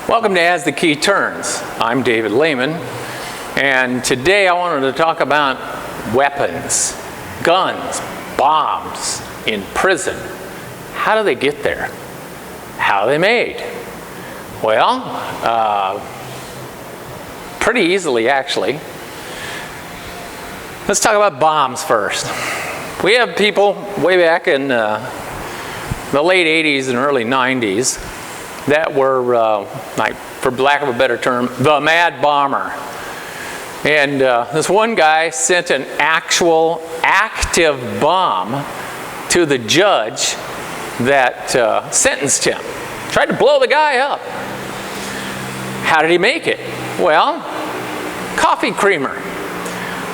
Welcome to As the Key Turns. I'm David Lehman, and today I wanted to talk about weapons, guns, bombs in prison. How do they get there? How are they made? Well, pretty easily actually. Let's talk about bombs first. We have people way back in the late 80s and early 90s that were, like, for lack of a better term, the mad bomber. And this one guy sent an actual active bomb to the judge that sentenced him. Tried to blow the guy up. How did he make it? Well, coffee creamer.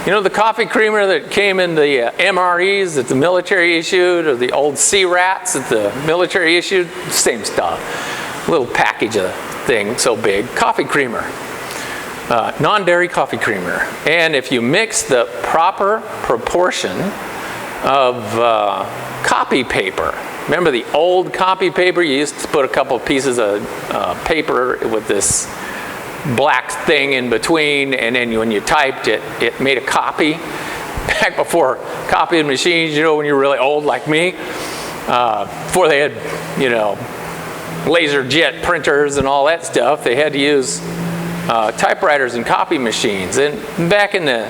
You know the coffee creamer that came in the MREs that the military issued, or the old C-rats that the military issued? Same stuff. Little package of thing so big. Coffee creamer. Non-dairy coffee creamer. And if you mix the proper proportion of copy paper, remember the old copy paper? You used to put a couple of pieces of paper with this black thing in between, and then when you typed it, it made a copy. Back before copying machines, you know, when you're really old like me, before they had, you know, laser jet printers and all that stuff, they had to use typewriters and copy machines. And back in the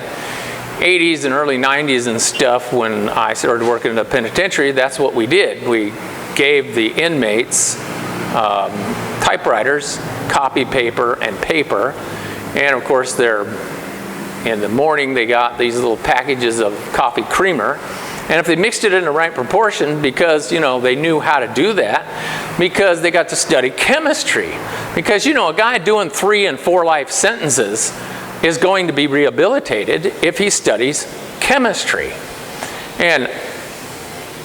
80s and early 90s and stuff, when I started working in the penitentiary, that's what we did. We gave the inmates typewriters, copy paper, and paper. And of course, in the morning they got these little packages of coffee creamer. And if they mixed it in the right proportion, because, you know, they knew how to do that, because they got to study chemistry. Because, you know, a guy doing 3 and 4 life sentences is going to be rehabilitated if he studies chemistry. And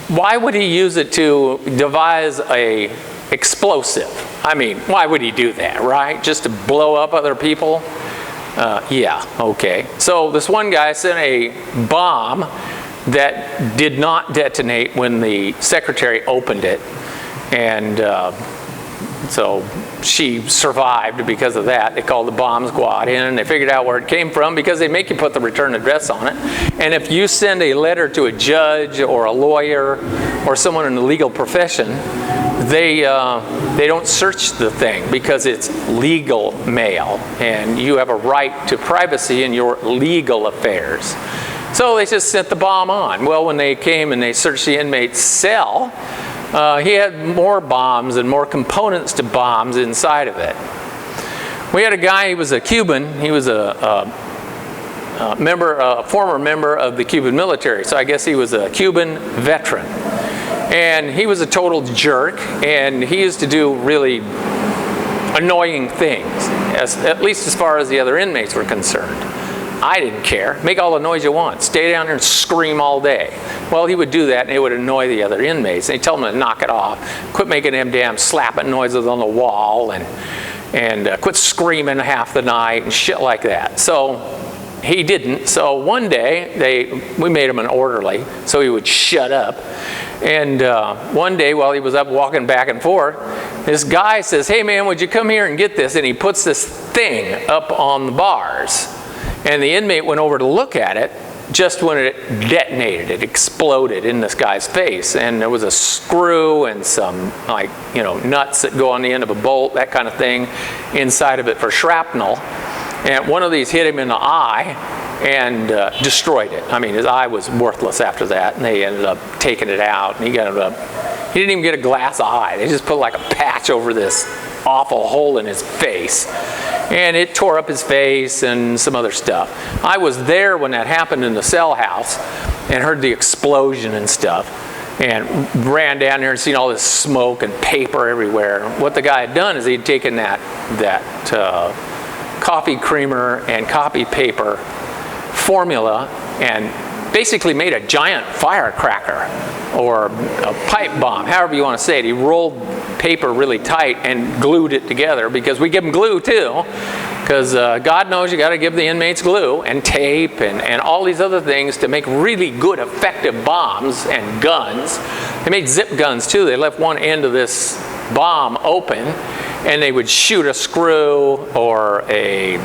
why would he use it to devise a explosive? I mean, why would he do that, right? Just to blow up other people? Yeah, okay. So this one guy sent a bomb that did not detonate when the secretary opened it. And so she survived because of that. They called the bomb squad in, and they figured out where it came from, because they make you put the return address on it. And if you send a letter to a judge or a lawyer or someone in the legal profession, they don't search the thing, because it's legal mail, and you have a right to privacy in your legal affairs. So they just sent the bomb on. Well, when they came and they searched the inmate's cell, he had more bombs and more components to bombs inside of it. We had a guy, he was a Cuban. He was a former member of the Cuban military. So I guess he was a Cuban veteran. And he was a total jerk, and he used to do really annoying things, at least as far as the other inmates were concerned. I didn't care. Make all the noise you want. Stay down there and scream all day. Well, he would do that, and it would annoy the other inmates. And he'd tell them to knock it off, quit making them damn slapping noises on the wall, and quit screaming half the night and shit like that. So he didn't. So one day, we made him an orderly, so he would shut up. And one day, while he was up walking back and forth, this guy says, "Hey man, would you come here and get this?" And he puts this thing up on the bars. And the inmate went over to look at it. Just when it detonated, it exploded in this guy's face. And there was a screw and some, like, you know, nuts that go on the end of a bolt, that kind of thing, inside of it for shrapnel. And one of these hit him in the eye and destroyed it. I mean, his eye was worthless after that, and they ended up taking it out. And he didn't even get a glass eye. They just put like a patch over this awful hole in his face. And it tore up his face and some other stuff. I was there when that happened in the cell house and heard the explosion and stuff, and ran down there and seen all this smoke and paper everywhere. What the guy had done is he'd taken that coffee creamer and copy paper formula and basically made a giant firecracker or a pipe bomb, however you want to say it. He rolled paper really tight and glued it together, because we give them glue too, because God knows you got to give the inmates glue and tape and all these other things to make really good, effective bombs and guns. They made zip guns too. They left one end of this bomb open, and they would shoot a screw or a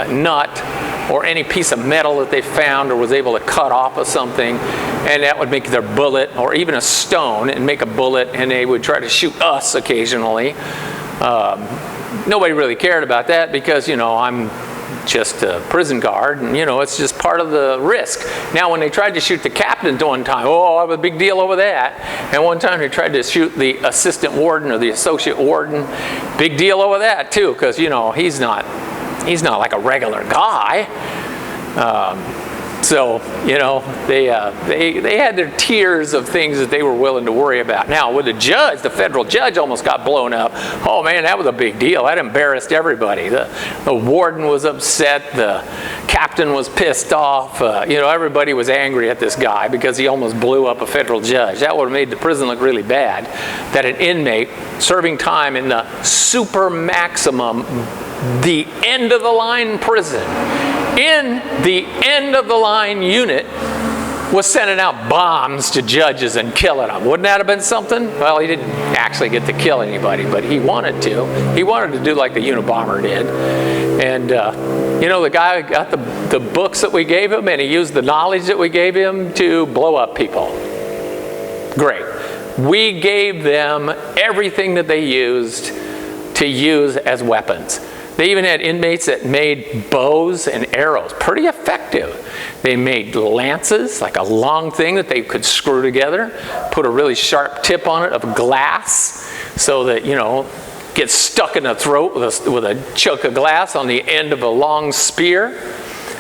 nut or any piece of metal that they found or was able to cut off of something, and that would make their bullet, or even a stone and make a bullet, and they would try to shoot us occasionally. Nobody really cared about that because, you know, I'm just a prison guard, and, you know, it's just part of the risk. Now, when they tried to shoot the captain one time, oh, I have a big deal over that. And one time they tried to shoot the assistant warden or the associate warden, big deal over that too, because, you know, he's not like a regular guy. So, you know, they had their tiers of things that they were willing to worry about. Now, with the judge, the federal judge almost got blown up. Oh, man, that was a big deal. That embarrassed everybody. The warden was upset. The captain was pissed off. You know, everybody was angry at this guy because he almost blew up a federal judge. That would have made the prison look really bad, that an inmate serving time in the Supermaximum, the end-of-the-line prison, in the end-of-the-line unit, was sending out bombs to judges and killing them. Wouldn't that have been something? Well, he didn't actually get to kill anybody, but he wanted to. He wanted to do like the Unabomber did. And, you know, the guy got the books that we gave him, and he used the knowledge that we gave him to blow up people. Great. We gave them everything that they used to use as weapons. They even had inmates that made bows and arrows, pretty effective. They made lances, like a long thing that they could screw together, put a really sharp tip on it of glass so that, you know, gets stuck in the throat with a chunk of glass on the end of a long spear.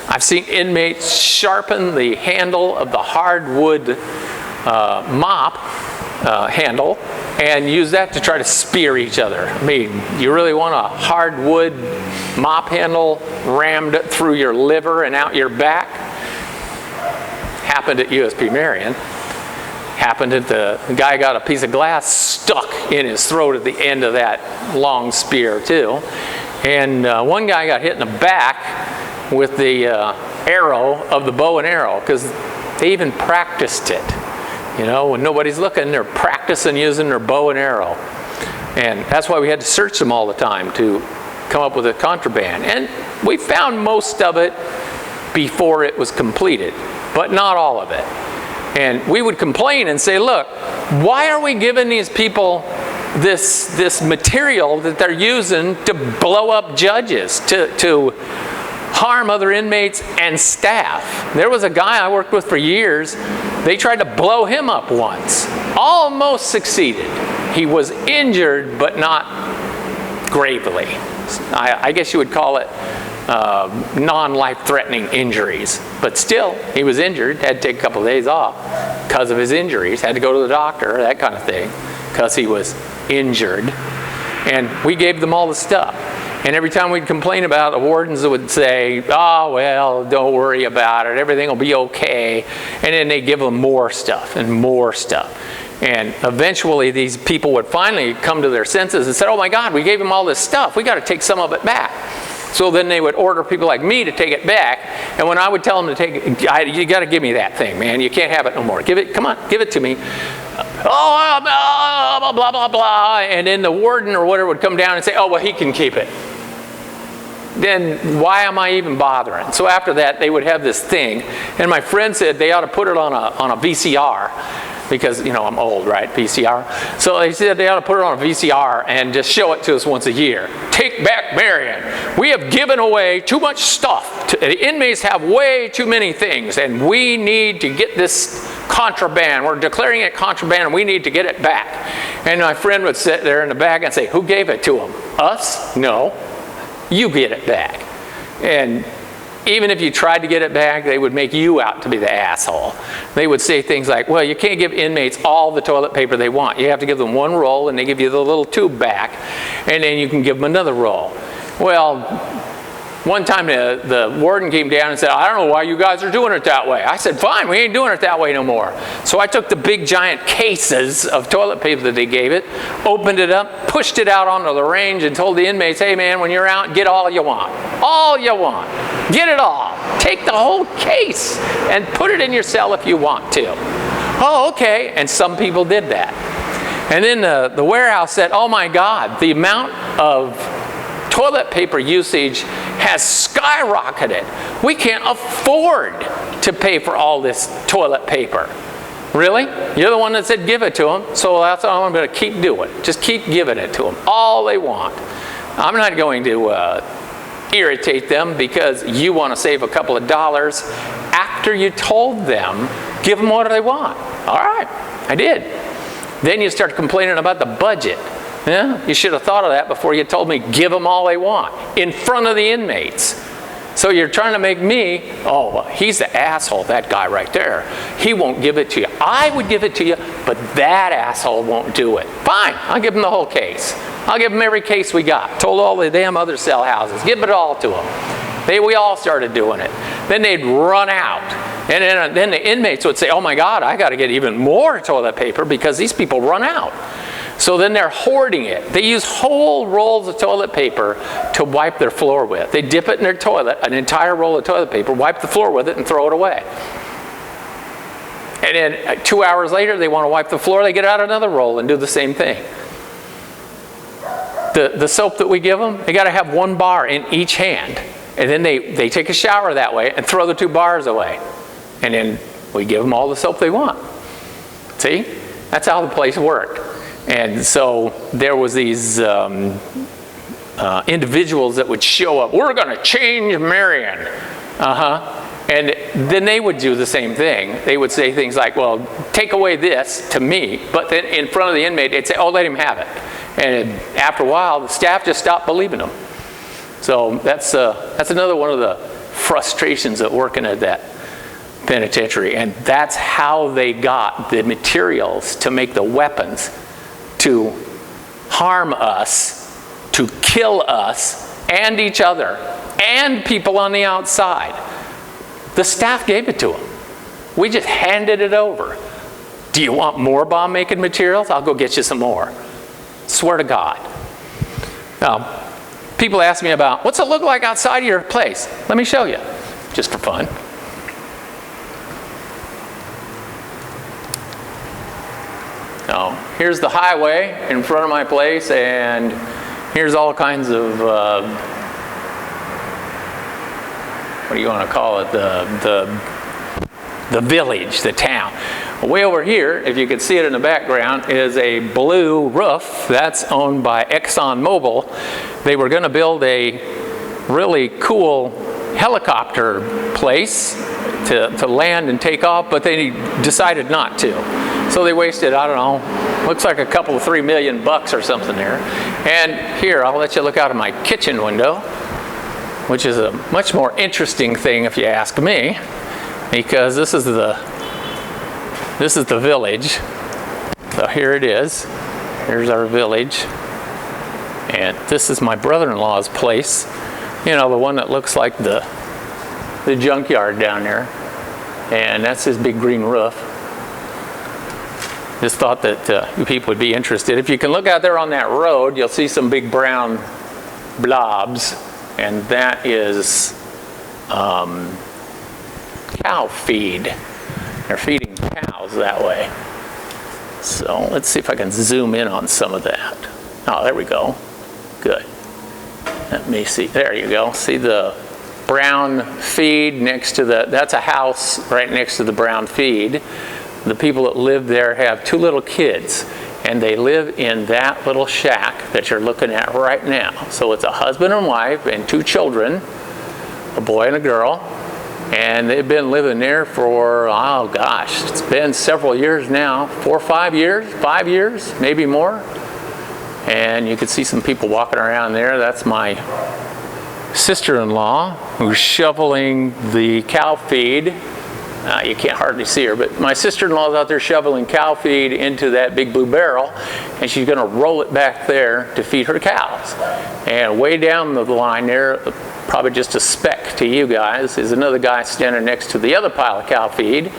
I've seen inmates sharpen the handle of the hardwood mop handle and use that to try to spear each other. I mean, you really want a hardwood mop handle rammed through your liver and out your back? Happened at USP Marion. Happened at the guy got a piece of glass stuck in his throat at the end of that long spear too. And one guy got hit in the back with the arrow of the bow and arrow, because they even practiced it. You know, when nobody's looking, they're practicing using their bow and arrow. And that's why we had to search them all the time to come up with a contraband. And we found most of it before it was completed, but not all of it. And we would complain and say, look, why are we giving these people this material that they're using to blow up judges, to harm other inmates and staff? There was a guy I worked with for years. They tried to blow him up once. Almost succeeded. He was injured, but not gravely. I guess you would call it non-life-threatening injuries. But still, he was injured, had to take a couple of days off because of his injuries, had to go to the doctor, that kind of thing, because he was injured. And we gave them all the stuff. And every time we'd complain about it, the wardens would say, oh, well, don't worry about it. Everything will be okay. And then they'd give them more stuff and more stuff. And eventually these people would finally come to their senses and said, oh my God, we gave them all this stuff. We got to take some of it back. So then they would order people like me to take it back. And when I would tell them to take it, you got to give me that thing, man. You can't have it no more. Come on, give it to me. Oh, blah, blah, blah, blah. And then the warden or whatever would come down and say, oh, well, he can keep it. Then why am I even bothering? So after that, they would have this thing. And my friend said they ought to put it on a VCR. Because, you know, I'm old, right? VCR. So they said they ought to put it on a VCR and just show it to us once a year. Take back Marion. We have given away too much stuff. The inmates have way too many things, and we need to get this contraband. We're declaring it contraband, and we need to get it back. And my friend would sit there in the back and say, who gave it to them? Us? No. You get it back. And even if you tried to get it back, they would make you out to be the asshole. They would say things like, well, you can't give inmates all the toilet paper they want. You have to give them one roll, and they give you the little tube back, and then you can give them another roll. Well, one time the warden came down and said, I don't know why you guys are doing it that way. I said, fine, we ain't doing it that way no more. So I took the big giant cases of toilet paper that they gave it, opened it up, pushed it out onto the range, and told the inmates, hey man, when you're out, get all you want. All you want. Get it all. Take the whole case and put it in your cell if you want to. Oh, okay. And some people did that. And then the warehouse said, oh my God, the amount of toilet paper usage has skyrocketed. We can't afford to pay for all this toilet paper. Really? You're the one that said give it to them, so that's all I'm going to keep doing. Just keep giving it to them, all they want. I'm not going to irritate them because you want to save a couple of dollars. After you told them, give them what they want. All right, I did. Then you start complaining about the budget. Yeah? You should have thought of that before you told me give them all they want in front of the inmates. So you're trying to make me, oh, he's the asshole, that guy right there. He won't give it to you. I would give it to you, but that asshole won't do it. Fine, I'll give him the whole case. I'll give him every case we got. Told all the damn other cell houses, give it all to them. We all started doing it. Then they'd run out. And then the inmates would say, oh my God, I got to get even more toilet paper because these people run out. So then they're hoarding it. They use whole rolls of toilet paper to wipe their floor with. They dip it in their toilet, an entire roll of toilet paper, wipe the floor with it, and throw it away. And then 2 hours later, they want to wipe the floor. They get out another roll and do the same thing. The soap that we give them, they got to have 1 bar in each hand. And then they take a shower that way and throw the 2 bars away. And then we give them all the soap they want. See? That's how the place worked. And so there was these individuals that would show up. We're going to change Marion. And then they would do the same thing. They would say things like, well, take away this to me. But then in front of the inmate, they'd say, oh, let him have it. And after a while, the staff just stopped believing them. So that's another one of the frustrations of working at that penitentiary. And that's how they got the materials to make the weapons to harm us, to kill us, and each other, and people on the outside. The staff gave it to them. We just handed it over. Do you want more bomb-making materials? I'll go get you some more. Swear to God. Now, people ask me about, what's it look like outside of your place? Let me show you, just for fun. Now, here's the highway in front of my place, and here's all kinds of, what do you want to call it, the village, the town. Way over here, if you can see it in the background, is a blue roof. That's owned by ExxonMobil. They were going to build a really cool helicopter place to land and take off, but they decided not to. So they wasted, I don't know, looks like a couple of $3 million or something there. And here, I'll let you look out of my kitchen window, which is a much more interesting thing if you ask me, because this is the village. So here it is. Here's our village. And this is my brother-in-law's place. You know, the one that looks like the junkyard down there. And that's his big green roof. Just thought that you people would be interested. If you can look out there on that road, you'll see some big brown blobs. And that is cow feed. They're feeding cows that way. So let's see if I can zoom in on some of that. Oh, there we go. Good. Let me see. There you go. See the brown feed next to that's a house right next to the brown feed. The people that live there have 2 little kids, and they live in that little shack that you're looking at right now. So it's a husband and wife and 2 children, a boy and a girl, and they've been living there for, oh gosh, it's been several years now, 4 or 5 years, 5 years, maybe more. And you can see some people walking around there. That's my sister-in-law who's shoveling the cow feed. You can't hardly see her, but my sister-in-law is out there shoveling cow feed into that big blue barrel, and she's going to roll it back there to feed her cows. And way down the line there, probably just a speck to you guys, is another guy standing next to the other pile of cow feed,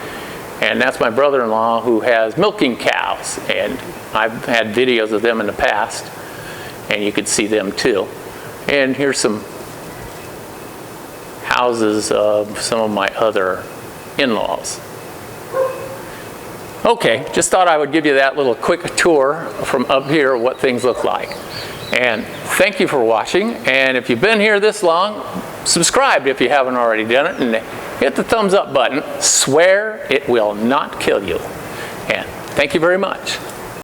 and that's my brother-in-law who has milking cows. And I've had videos of them in the past, and you could see them too. And here's some houses of some of my other in-laws. Okay, just thought I would give you that little quick tour from up here what things look like. And thank you for watching, and if you've been here this long, subscribe if you haven't already done it, and hit the thumbs up button. Swear it will not kill you. And thank you very much.